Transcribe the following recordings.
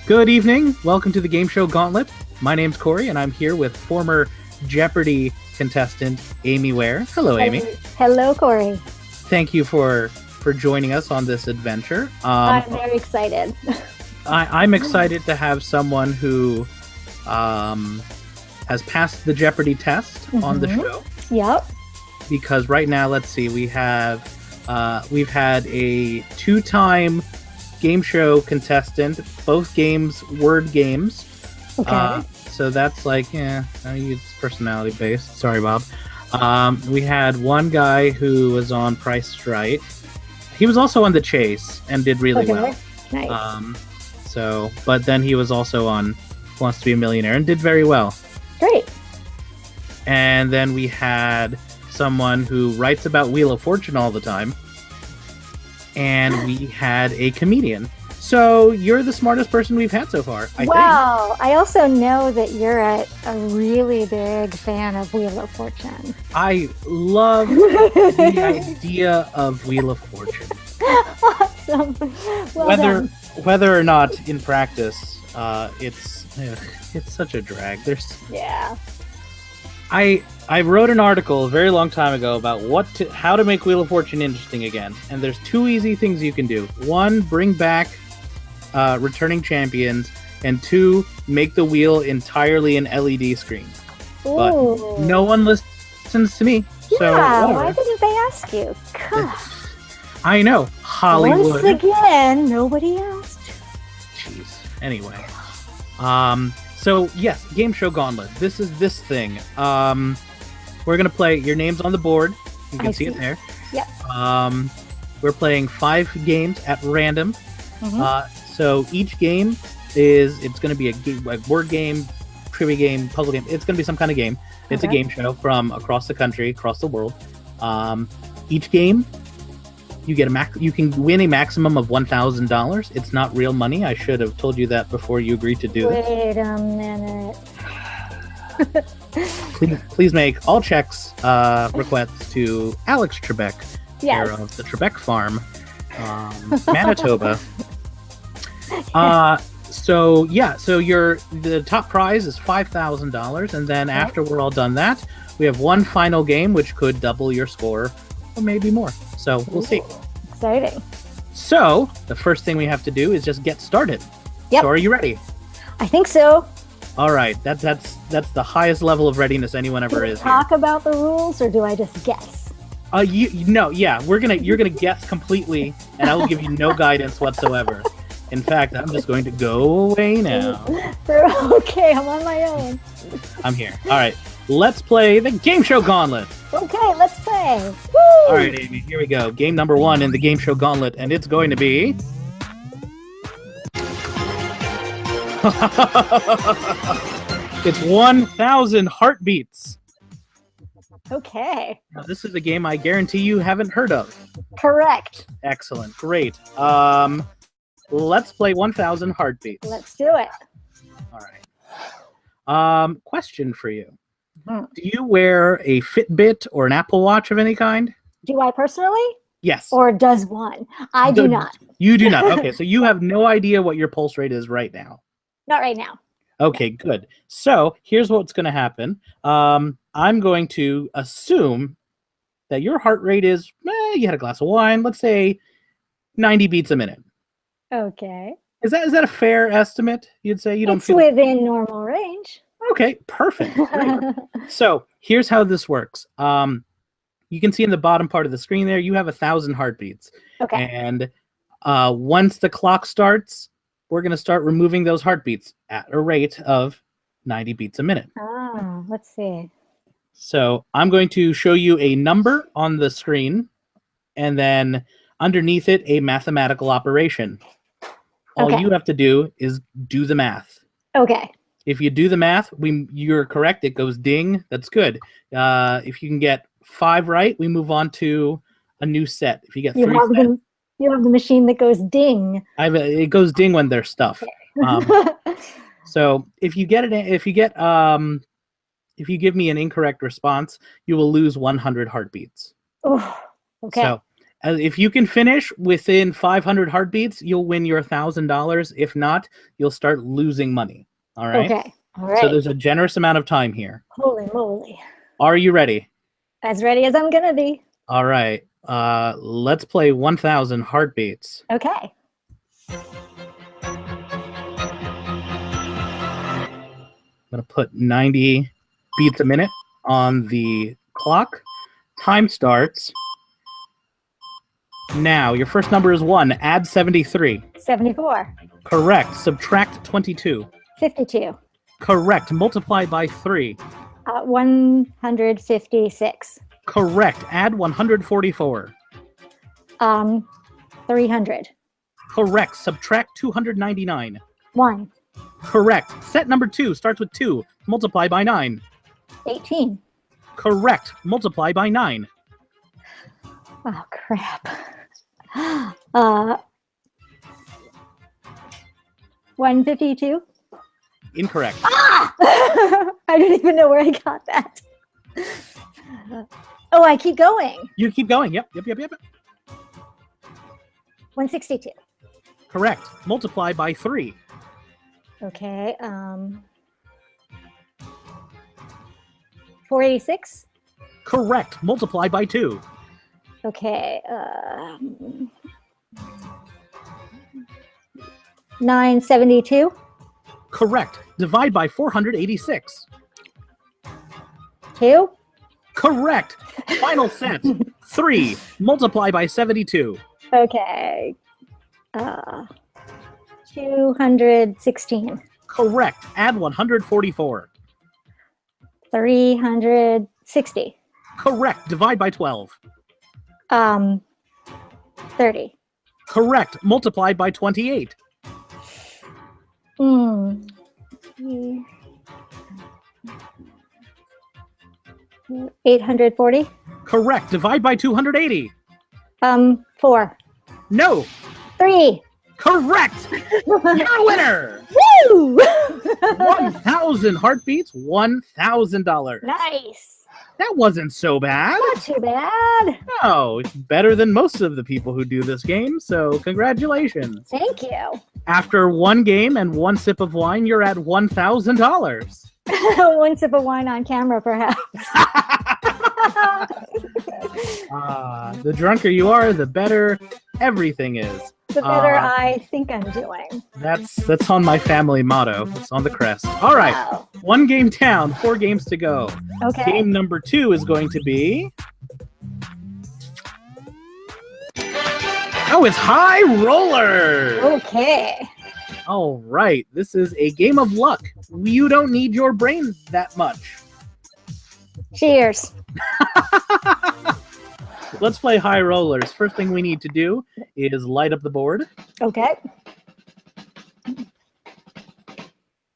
Good evening. Welcome to the Game Show Gauntlet. My name's Corey, and I'm here with former Jeopardy contestant Amy Ware. Hello, Amy. Hello, Corey. Thank you for joining us on this adventure. I'm very excited. I'm excited to have someone who has passed the Jeopardy test on the show. Yep. Because right now, let's see, we've had a two-time game show contestant, both games word games. Okay. So that's like, it's personality based. Sorry, Bob. We had one guy who was on Price is Right. He was also on The Chase and did really well. Nice. But then he was also on Who Wants to Be a Millionaire and did very well. Great. And then we had someone who writes about Wheel of Fortune all the time. And we had a comedian. So you're the smartest person we've had so far, I think. I also know that you're a really big fan of Wheel of Fortune. I love the idea of Wheel of Fortune. Awesome. Whether or not in practice, it's such a drag. I wrote an article a very long time ago about how to make Wheel of Fortune interesting again, and there's two easy things you can do. One, bring back returning champions, and two, make the wheel entirely an LED screen. Ooh. But no one listens to me. Yeah, so why didn't they ask you? God. I know, Hollywood. Once again, nobody asked. Jeez. Anyway, so yes, Game Show Gauntlet. This is this thing. We're gonna play. Your name's on the board. You can see it there. Yep. We're playing 5 games at random. Mm-hmm. So each game it's going to be a word game, trivia game, puzzle game. It's going to be some kind of game. It's a game show from across the country, across the world. Each game, you get you can win a maximum of $1,000. It's not real money. I should have told you that before you agreed to do this. Wait a minute. Please make all checks requests to Alex Trebek, care of the Trebek Farm, Manitoba. So the top prize is $5,000, and then after we're all done that, we have one final game which could double your score or maybe more. So we'll see. Exciting. So the first thing we have to do is just get started. Yep. So are you ready? I think so. All right, that's the highest level of readiness anyone ever is. Talk about the rules, or do I just guess? You're gonna guess completely, and I will give you no guidance whatsoever. In fact, I'm just going to go away now. Okay, I'm on my own. I'm here. All right, let's play the Game Show Gauntlet. Okay, let's play. Woo! All right, Amy, here we go. Game number 1 in the Game Show Gauntlet, and it's going to be. It's 1,000 heartbeats. Okay. Now, this is a game I guarantee you haven't heard of. Correct. Excellent. Great. Let's play 1,000 heartbeats. Let's do it. All right. Question for you. Do you wear a Fitbit or an Apple Watch of any kind? Do I personally? Yes. Or does one? I do not. You do not. Okay, so you have no idea what your pulse rate is right now. Not right now. Okay, good. So here's what's going to happen. I'm going to assume that your heart rate is, you had a glass of wine, let's say 90 beats a minute. Okay. Is that a fair estimate? You'd say It's within normal range. Okay, perfect. Great. So here's how this works. You can see in the bottom part of the screen there, you have 1,000 heartbeats. Okay. And once the clock starts, we're going to start removing those heartbeats at a rate of 90 beats a minute. Let's see. So I'm going to show you a number on the screen, and then underneath it, a mathematical operation. All you have to do is do the math. Okay. If you do the math, you're correct. It goes ding. That's good. If you can get 5 right, we move on to a new set. If you get 3 sets, you have the machine that goes ding. It goes ding when there's stuff. Okay. So if you give me an incorrect response, you will lose 100 heartbeats. Oh, okay. So If you can finish within 500 heartbeats, you'll win your $1,000. If not, you'll start losing money. All right? Okay. All right. So there's a generous amount of time here. Holy moly. Are you ready? As ready as I'm going to be. All right. Let's play 1,000 heartbeats. Okay. I'm going to put 90 beats a minute on the clock. Time starts now. Your first number is 1. Add 73. 74. Correct. Subtract 22. 52. Correct. Multiply by 3. 156. Correct. Add 144. 300. Correct. Subtract 299. 1. Correct. Set number 2 starts with 2. Multiply by 9. 18. Correct. Multiply by 9. Oh, crap. 152. Incorrect. Ah! I don't even know where I got that. Oh, I keep going. You keep going. Yep. 162. Correct. Multiply by 3. Okay. 486. Correct. Multiply by 2. Okay. 972. Correct. Divide by 486. 2. Correct. Final set. 3. Multiply by 72. Okay. 216. Correct. Add 144. 360. Correct. Divide by 12. 30. Correct. Multiply by 28. 840. Correct. Divide by 280. 4. No. 3. Correct. You're a winner. Woo! 1,000 heartbeats, $1,000. Nice. That wasn't so bad. Not too bad. No, it's better than most of the people who do this game, so congratulations. Thank you. After one game and one sip of wine, you're at $1,000. One sip of wine on camera, perhaps. The drunker you are, the better everything is. The better I think I'm doing. That's on my family motto. It's on the crest. All right. Wow. One game down, 4 games to go. Okay. Game number 2 is going to be... Oh, it's High Roller! Okay. All right. This is a game of luck. You don't need your brain that much. Cheers. Let's play High Rollers. First thing we need to do is light up the board. Okay.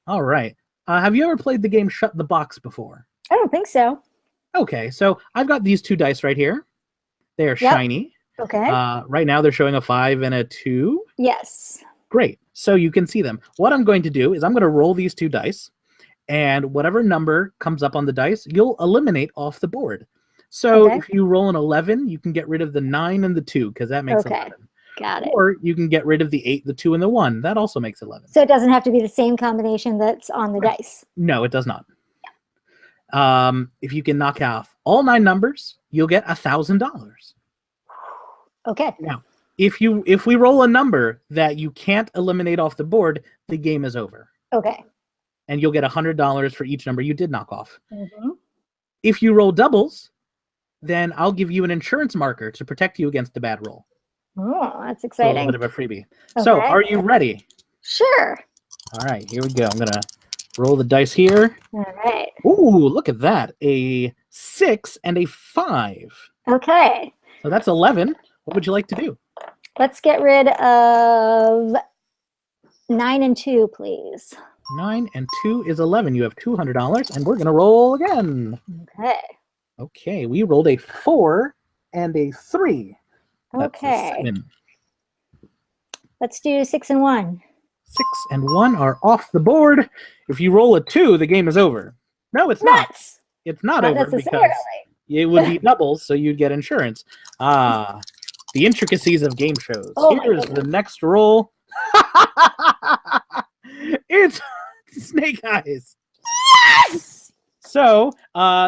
All right. Have you ever played the game Shut the Box before? I don't think so. Okay, so I've got these 2 dice right here. They are shiny. Okay. Right now they're showing a 5 and a 2. Yes. Great. So you can see them. What I'm going to do is I'm going to roll these 2 dice, and whatever number comes up on the dice, you'll eliminate off the board. So if you roll an 11, you can get rid of the 9 and the 2, because that makes 11. Got it. Or you can get rid of the 8, the 2, and the 1. That also makes 11. So it doesn't have to be the same combination that's on the dice. No, it does not. If you can knock off all 9 numbers, you'll get $1,000. Okay. Now, if we roll a number that you can't eliminate off the board, the game is over. Okay. And you'll get $100 for each number you did knock off. Mm-hmm. If you roll doubles, then I'll give you an insurance marker to protect you against a bad roll. Oh, that's So a exciting. little bit of a freebie. Okay. So, are you ready? Sure. All right, here we go. I'm going to roll the dice here. All right. Ooh, look at that. A 6 and a 5. Okay. So that's 11. What would you like to do? Let's get rid of 9 and 2, please. 9 and 2 is 11. You have $200, and we're going to roll again. Okay. Okay, we rolled a 4 and a 3. That's a Okay. 7. Let's do 6 and 1. 6 and 1 are off the board. If you roll a 2, the game is over. No, it's not. Nuts! It's not Not over necessarily. because it would be doubles, so you'd get insurance. the intricacies of game shows. Oh my Here's the goodness. next roll. It's Snake Eyes. Yes! So,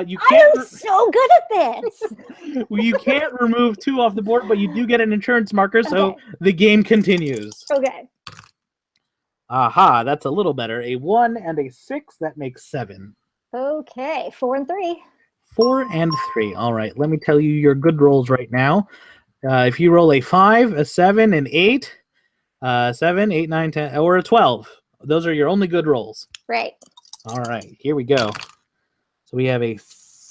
you can't. I'm so good at this. You can't remove 2 off the board, but you do get an insurance marker, so Okay. the game continues. Okay. Aha, that's a little better. A 1 and a 6, that makes 7. Okay. 4 and 3. 4 and 3. All right, let me tell you your good rolls right now. If you roll a 5, a 7, an 8, 7, 8, 9, 10, or a 12, those are your only good rolls. Right. All right, here we go. So we have a...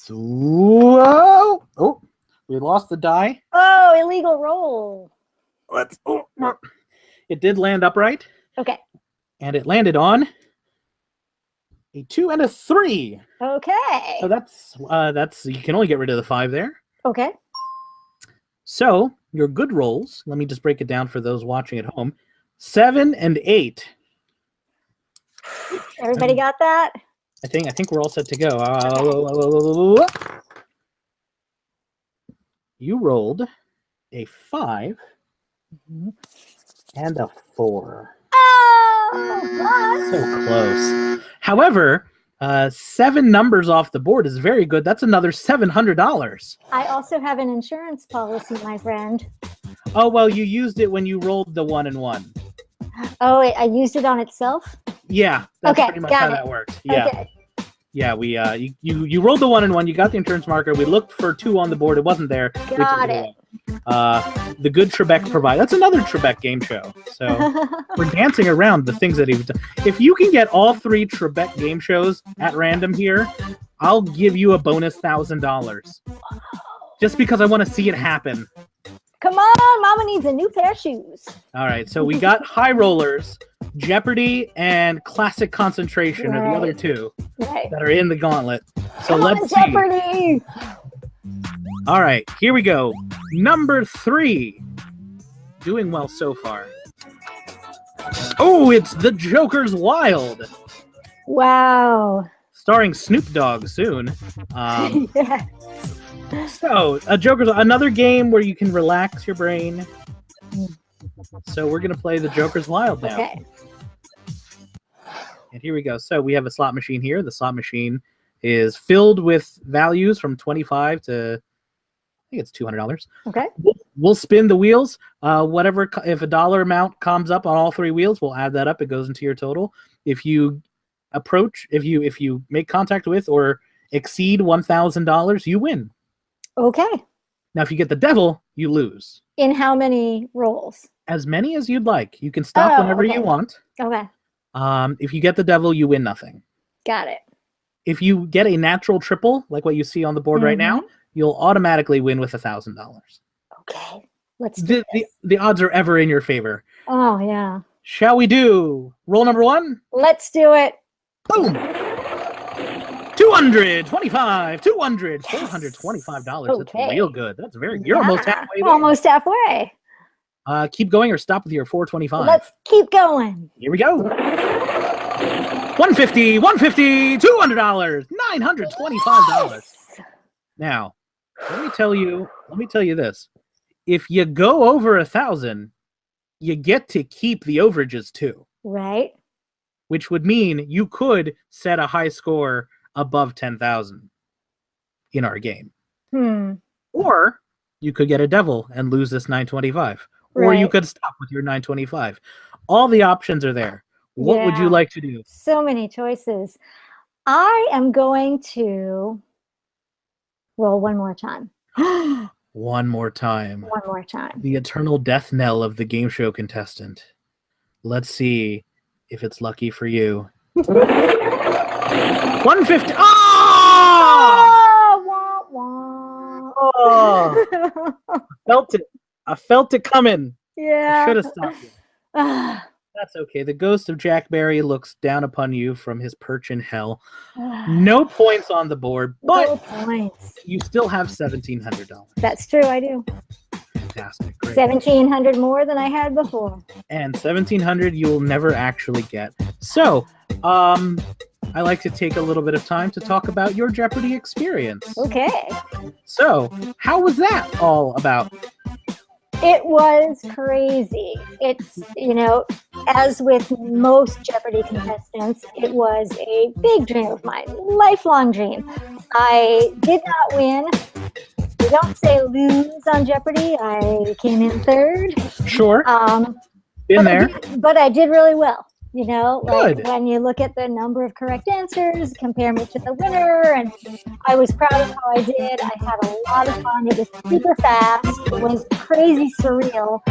Whoa! Oh, we lost the die. Oh, illegal roll. Let's. Oh, it did land upright, Okay. and it landed on a 2 and a 3. Okay. So that's you can only get rid of the 5 there. Okay. So your good rolls. Let me just break it down for those watching at home. 7 and 8. Everybody got that? I think we're all set to go. You rolled a 5 and a 4. Oh, So close. However, 7 numbers off the board is very good. That's another $700. I also have an insurance policy, my friend. Oh, well, you used it when you rolled the 1 and 1. Oh, wait, I used it on itself? Yeah, that's Okay, pretty much got how it. that works. Yeah. Okay. Yeah, we you rolled the 1 and 1, you got the insurance marker, we looked for 2 on the board, it wasn't there. We Got took it. away. The good Trebek provide. That's another Trebek game show. So we're dancing around the things that he's done. If you can get all 3 Trebek game shows at random here, I'll give you a bonus $1,000. Just because I want to see it happen. Come on, Mama needs a new pair of shoes. All right, so we got High Rollers, Jeopardy, and Classic Concentration are the other 2 Right. that are in the gauntlet. So Come let's on, see. Jeopardy! All right, here we go. Number 3. Doing well so far. Oh, it's The Joker's Wild. Wow. Starring Snoop Dogg soon. Yeah. So, another game where you can relax your brain. So we're going to play The Joker's Wild now. Okay. And here we go. So we have a slot machine here. The slot machine is filled with values from 25 to, I think it's $200. Okay. We'll spin the wheels. Whatever, if a dollar amount comes up on all 3 wheels, we'll add that up. It goes into your total. If you make contact with or exceed $1,000, you win. Okay. Now, if you get the devil, you lose. In how many rolls? As many as you'd like. You can stop whenever okay. you want. Okay. If you get the devil, you win nothing. Got it. If you get a natural triple, like what you see on the board right now, you'll automatically win with $1,000. Okay. Let's do this. The odds are ever in your favor. Oh, yeah. Shall we do roll number 1? Let's do it. Boom! 225, 200, $425. Okay. That's real good. That's very. You're almost halfway there. Almost halfway. Keep going or stop with your 425. Let's keep going. Here we go. 150, $200, $925. Yes! Now, let me tell you this. If you go over 1,000, you get to keep the overages too. Right. Which would mean you could set a high score above 10,000 in our game. Or you could get a devil and lose this 925. Or you could stop with your 925. All the options are there. What would you like to do? So many choices. I am going to roll one more time. One more time. One more time. The eternal death knell of the game show contestant. Let's see if it's lucky for you. 150. Oh! Wah, wah. Oh! Felt it. I felt it coming. Yeah. I should have stopped you. That's okay. The ghost of Jack Barry looks down upon you from his perch in hell. No points on the board, but no points. You still have $1,700. That's true, I do. Fantastic. Great. 1,700 more than I had before. And 1,700 you will never actually get. So, I like to take a little bit of time to talk about your Jeopardy experience. Okay. So, how was that all about? It was crazy. It's, as with most Jeopardy contestants, it was a big dream of mine, lifelong dream. I did not win. We don't say lose on Jeopardy. I came in third. Sure. Been there. But I did really well. Like Good. when you look at the number of correct answers, compare me to the winner, and I was proud of how I did. I had a lot of fun. It was super fast. It was crazy surreal.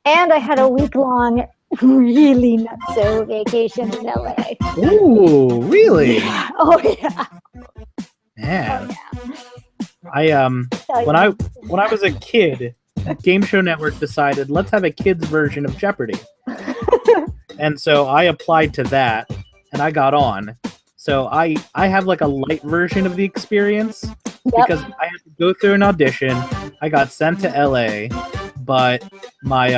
And I had a week-long, really nutso vacation in LA. Ooh, really? Oh, yeah. Man. When I was a kid, Game Show Network decided, let's have a kids version of Jeopardy. And so I applied to that, and I got on. So I have like a light version of the experience because I had to go through an audition. I got sent to LA, but my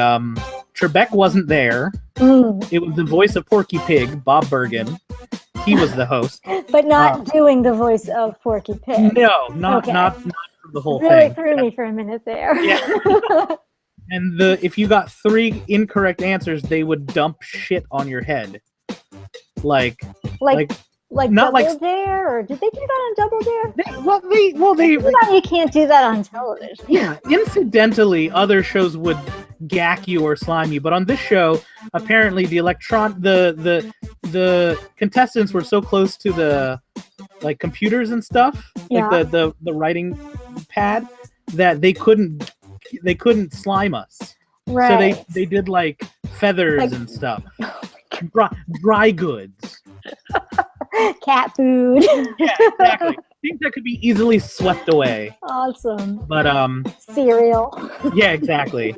Trebek wasn't there. It was the voice of Porky Pig, Bob Bergen. He was the host, but not doing the voice of Porky Pig. No, not the whole thing. Really threw me for a minute there. Yeah. And if you got 3 incorrect answers, they would dump shit on your head. Like not Double Dare, or did they do that on Double Dare? They you can't do that on television. Yeah, incidentally, other shows would gack you or slime you, but on this show, apparently the contestants were so close to the computers and stuff, like the writing pad, that they couldn't slime us. Right. So they did like feathers and stuff. Dry goods. Cat food. Yeah, exactly. Things that could be easily swept away. Awesome. But cereal. Yeah, exactly.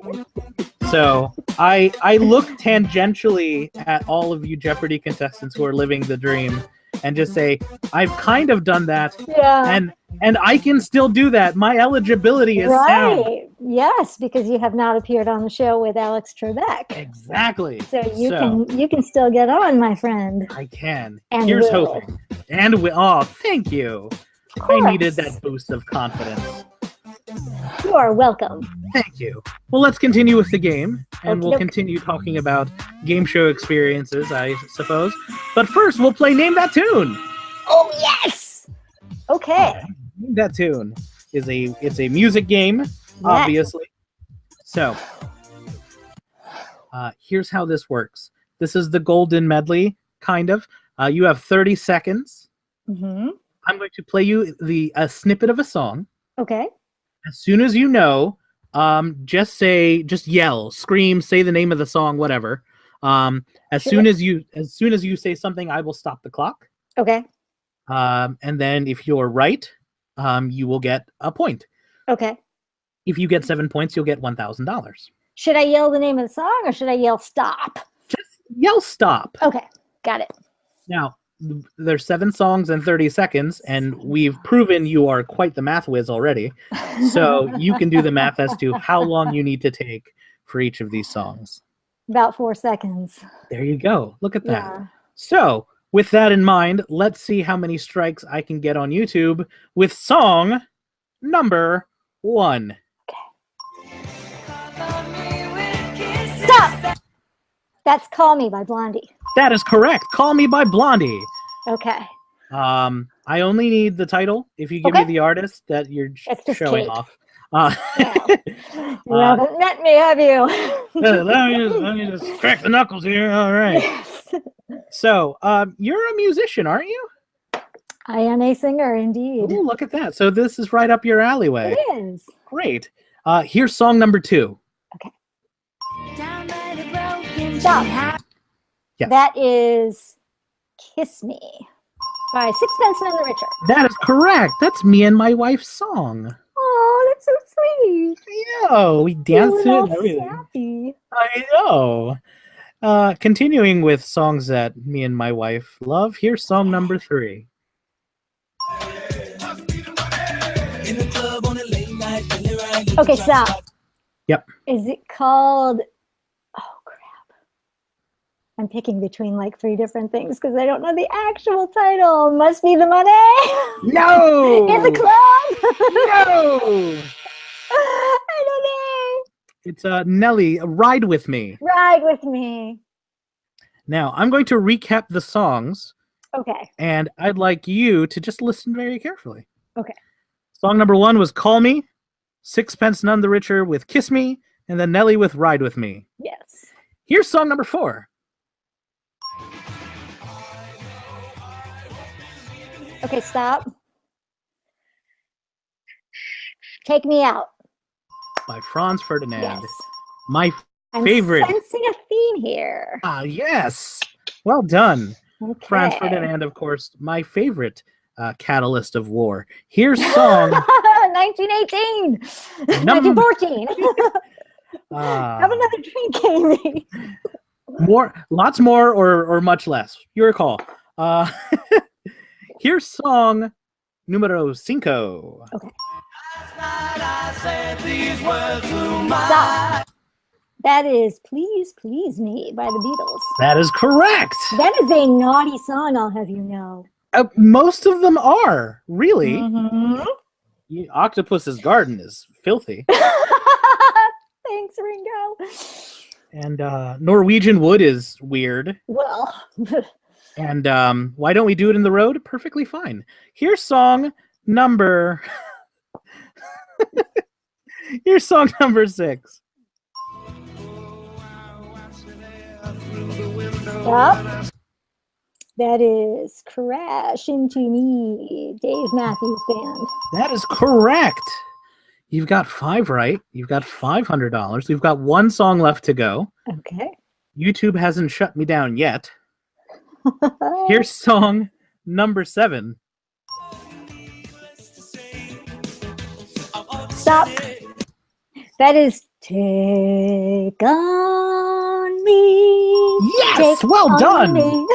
So I look tangentially at all of you Jeopardy contestants who are living the dream and just say, I've kind of done that. Yeah. And I can still do that. My eligibility is sound. Yes, because you have not appeared on the show with Alex Trebek. Exactly. So you can still get on, my friend. I can. And here's will. hoping. And thank you. I needed that boost of confidence. You are welcome. Thank you. Well, let's continue with the game, and we'll continue talking about game show experiences, I suppose. But first, we'll play Name That Tune. Oh, yes! Okay. Name That Tune is a music game, obviously. So, here's how this works. This is the golden medley, kind of. You have 30 seconds. Mm-hmm. I'm going to play you a snippet of a song. Okay. As soon as you know, just yell, scream, say the name of the song, whatever. As soon as you say something, I will stop the clock. Okay. And then if you're right, you will get a point. Okay. If you get 7 points, you'll get $1,000. Should I yell the name of the song, or should I yell stop? Just yell stop. Okay, got it. Now, there's 7 songs and 30 seconds, and we've proven you are quite the math whiz already. So you can do the math as to how long you need to take for each of these songs. About 4 seconds. There you go. Look at that. Yeah. So, with that in mind, let's see how many strikes I can get on YouTube with song number 1. Stop! That's Call Me by Blondie. That is correct. Call Me by Blondie. Okay. I only need the title. If you give me the artist that you're showing off. You haven't met me, have you? let me just crack the knuckles here. All right. Yes. So, you're a musician, aren't you? I am a singer, indeed. Ooh, look at that. So this is right up your alleyway. It is. Great. Here's song number 2. Okay. Stop. Yes. That is Kiss Me by Sixpence None the Richer. That is correct. That's me and my wife's song. Oh, that's so sweet. Yeah, we danced to it and everything. Sappy. I know. Continuing with songs that me and my wife love, here's song number 3. Okay, stop. Yep. Is it called... Oh, crap. I'm picking between like 3 different things because I don't know the actual title. Must Be the Money? No! In the Club? No! I don't know. It's Nelly, Ride With Me. Ride With Me. Now, I'm going to recap the songs. Okay. And I'd like you to just listen very carefully. Okay. Song number 1 was Call Me. Sixpence None the Richer with Kiss Me. And then Nelly with Ride With Me. Yes. Here's song number 4. Okay, stop. Take Me Out. By Franz Ferdinand. Yes. My I'm favorite. sensing a theme here. Ah, yes. Well done. Okay. Franz Ferdinand, of course, my favorite catalyst of war. Here's song 1918. 1914. Have another drink, Amy. Lots more or much less. Your call. Here's song numero 5. Okay. Stop. That is Please Please Me by the Beatles. That is correct. That is a naughty song, I'll have you know. Most of them are, really. Mm-hmm. Octopus's Garden is filthy. Thanks, Ringo. And Norwegian Wood is weird. Well. And Why Don't We Do It in the Road? Perfectly fine. Here's song number... Here's song number 6. Yep. That is Crash Into Me, Dave Matthews Band. That is correct. You've got 5 right. You've got $500. You've got 1 song left to go. Okay. YouTube hasn't shut me down yet. Here's song number 7. Stop. That is Take On Me. Yes, Take well done. Me.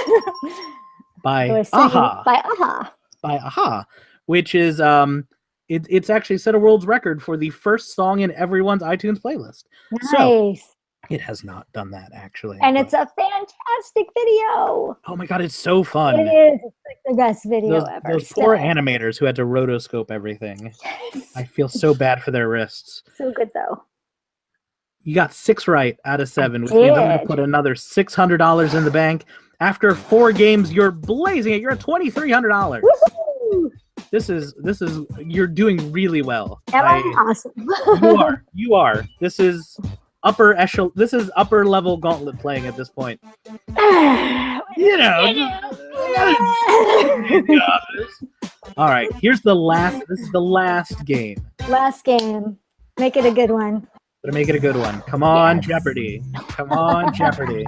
By Aha. By Aha. By Aha, which is it's actually set a world's record for the first song in everyone's iTunes playlist. Nice. So it has not done that actually. And it's a fantastic video. Oh my god, it's so fun. It is. It's like the best video ever. Those poor animators who had to rotoscope everything. Yes. I feel so bad for their wrists. So good though. You got 6 right out of 7, which means I'm going to put another $600 in the bank. After 4 games, you're blazing it. You're at $2,300. Woo-hoo! This is you're doing really well. Am I awesome? You are. This is upper level gauntlet playing at this point. You know. All right, this is the last game. Last game. Make it a good one. Better make it a good one. Come on, yes. Jeopardy. Come on, Jeopardy.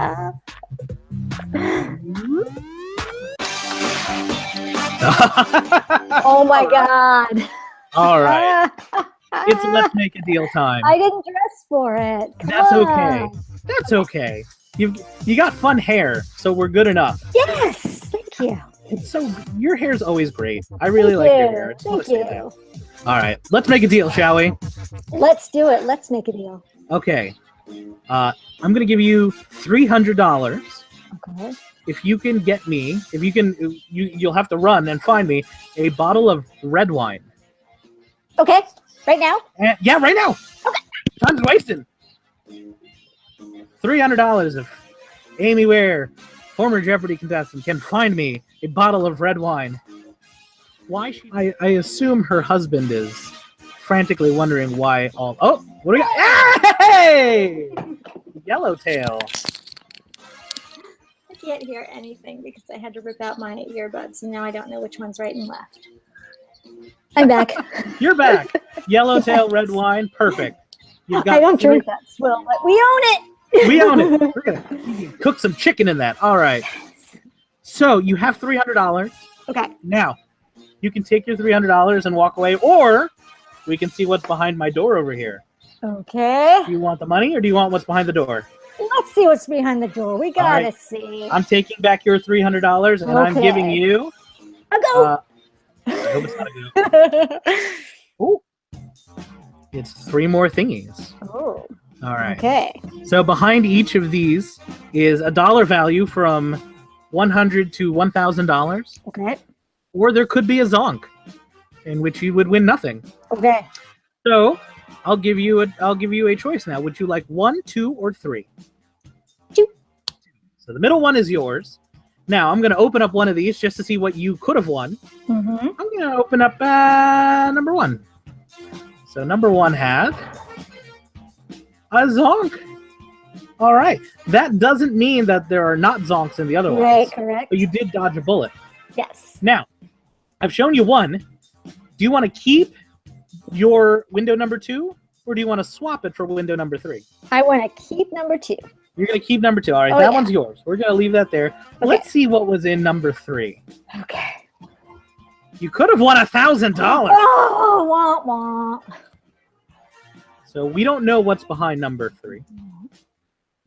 Oh my god. All right. It's Let's Make a Deal time. I didn't dress for it. That's okay. That's okay. You got fun hair, so we're good enough. Yes. Thank you. Your hair's always great. I really like your hair. Thank you. All right. Let's make a deal, shall we? Let's do it. Let's make a deal. Okay. I'm going to give you $300. Okay. If you can get me, you'll have to run and find me a bottle of red wine. Okay. Right now? Yeah, right now. Okay. Time's wasting. $300 if Amy Ware, former Jeopardy contestant, can find me a bottle of red wine. Why? I assume her husband is frantically wondering why all... Oh, what do we got? Hey! Yellowtail. I can't hear anything because I had to rip out my earbuds, and now I don't know which one's right and left. I'm back. You're back. Yellowtail red wine. Perfect. I don't drink that swill, but we own it. We own it. We're going to cook some chicken in that. All right. So you have $300. Okay. Now, you can take your $300 and walk away, or we can see what's behind my door over here. Okay. Do you want the money, or do you want what's behind the door? Let's see what's behind the door. We gotta see. I'm taking back your $300, and I'm giving you... A go! I hope it's not a go. Ooh. It's 3 more thingies. Oh. All right. Okay. So behind each of these is a dollar value from $100 to $1,000. Okay. Or there could be a zonk, in which you would win nothing. Okay. So I'll give you a choice now. Would you like 1, 2, or 3? 2. So the middle one is yours. Now I'm going to open up one of these just to see what you could have won. Mm-hmm. I'm going to open up number 1. So number 1 had a zonk. All right. That doesn't mean that there are not zonks in the other ones. Right, correct. But you did dodge a bullet. Yes. Now, I've shown you one. Do you want to keep your window number 2, or do you want to swap it for window number 3? I want to keep number 2. You're going to keep number 2. All right, that one's yours. We're going to leave that there. Okay. Let's see what was in number 3. Okay. You could have won $1,000. Oh, womp womp. So we don't know what's behind number 3.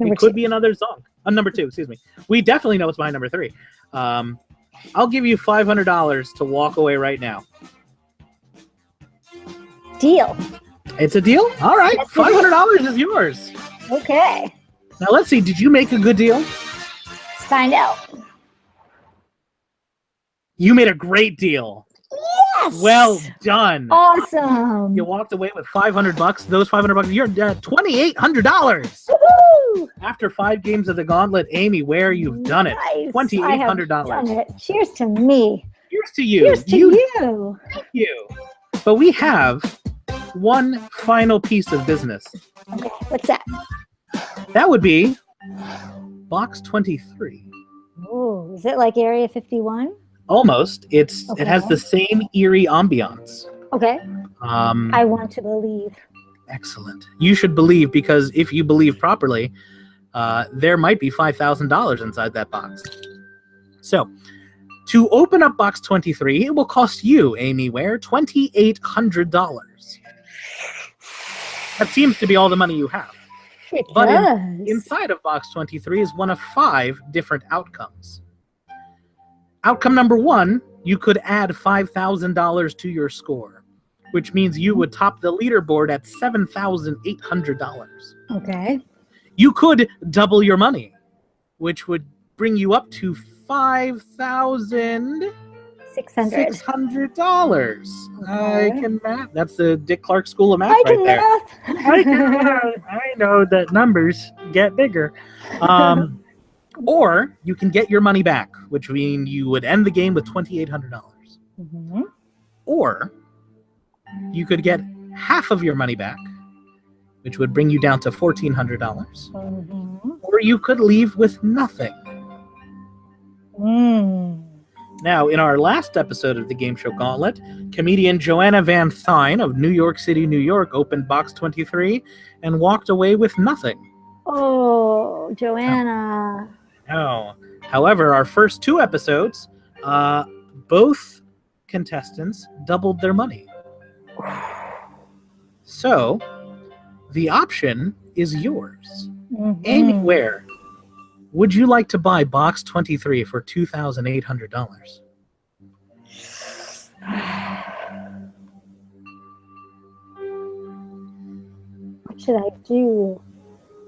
Number It could 2. be another song. Number 2, excuse me. We definitely know what's behind number 3. I'll give you $500 to walk away right now. Deal. It's a deal? All right. That's $500 is yours. Okay. Now let's see. Did you make a good deal? Let's find out. You made a great deal. Yes. Well done. Awesome. You walked away with $500. Those $500, you're $2,800. Woohoo! After 5 games of the Gauntlet, Amy Ware, you've done it. Nice. $2,800. Done it. Cheers to me. Cheers to you. Cheers to you. Thank you. But we have one final piece of business. Okay. What's that? That would be box 23. Oh, is it like Area 51? Almost. It has Okay. the same eerie ambiance. Okay. I want to believe. Excellent. You should believe, because if you believe properly, there might be $5,000 inside that box. So, to open up box 23, it will cost you, Amy Ware, $2,800. That seems to be all the money you have. It But does. inside of box 23 is one of 5 different outcomes. Outcome number 1, you could add $5,000 to your score, which means you would top the leaderboard at $7,800. Okay. You could double your money, which would bring you up to $5,600. $600. I can math. That's the Dick Clark School of Math I right can there. math. I know that numbers get bigger. Or you can get your money back, which means you would end the game with $2,800. Mm-hmm. Or you could get half of your money back, which would bring you down to $1,400. Mm-hmm. Or you could leave with nothing. Now, in our last episode of the Game Show Gauntlet, comedian Joanna Van Thine of New York City, New York, opened box 23 and walked away with nothing. Oh, Joanna. No. However, our first 2 episodes, both contestants doubled their money. So, the option is yours. Mm-hmm. Amy Ware, would you like to buy box 23 for $2,800? What should I do?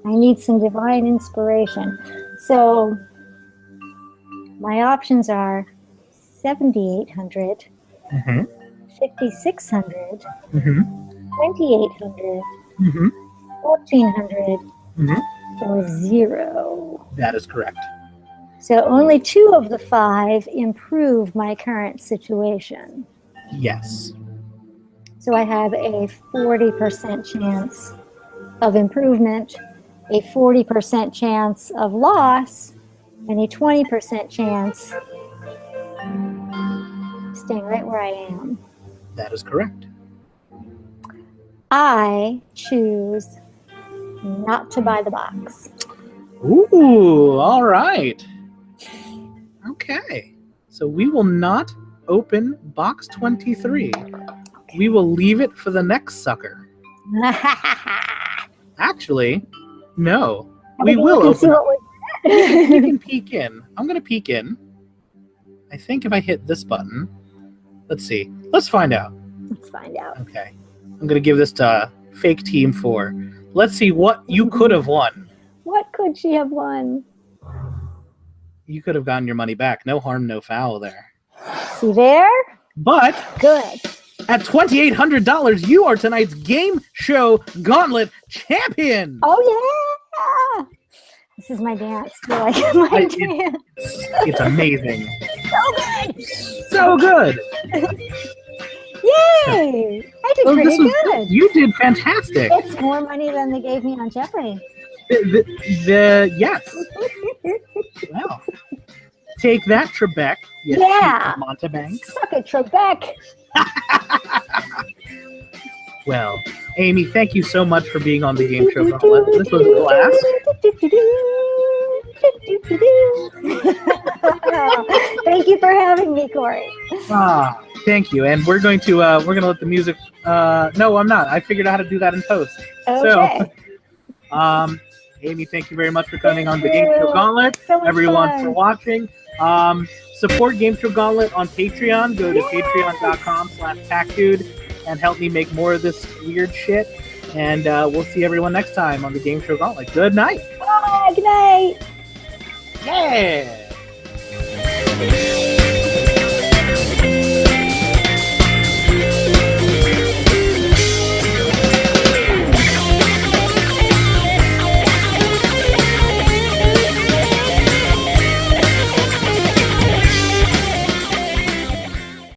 I need some divine inspiration. So my options are 7,800, Mm-hmm. 5,600, Mm-hmm. 2,800, Mm-hmm. 1,400, Mm-hmm. or 0. That is correct. So only 2 of the 5 improve my current situation. Yes. So I have a 40% chance of improvement, a 40% chance of loss, and a 20% chance staying right where I am. That is correct. I choose not to buy the box. Ooh, all right. Okay. So we will not open box 23. We will leave it for the next sucker. Actually, no. We will open it. We can peek in. I'm going to peek in. I think if I hit this button, let's see. Let's find out. Let's find out. Okay. I'm going to give this to Fake Team 4. Let's see what you could have won. What could she have won? You could have gotten your money back. No harm, no foul there. See there? But Good. At $2,800, you are tonight's Game Show Gauntlet champion. Oh, yeah. This is my dance. You like my dance? It's amazing. So good. So good. Yay! I did pretty good. You did fantastic. It's more money than they gave me on Jeopardy. Yes. Well, take that, Trebek. Yeah. Montebank. Suck it, Trebek. Well, Amy, thank you so much for being on the Game Show Gauntlet. This was a blast. Thank you for having me, Corey. Thank you. And we're going to let the music. No, I'm not. I figured out how to do that in post. Okay. So, Amy, thank you very much for coming on the Game Show Gauntlet. So much Everyone fun. for watching. Support Game Show Gauntlet on Patreon. Go to patreon.com/packdude and help me make more of this weird shit. And we'll see everyone next time on the Game Show Gauntlet. Good night. Bye. Good night. Yeah.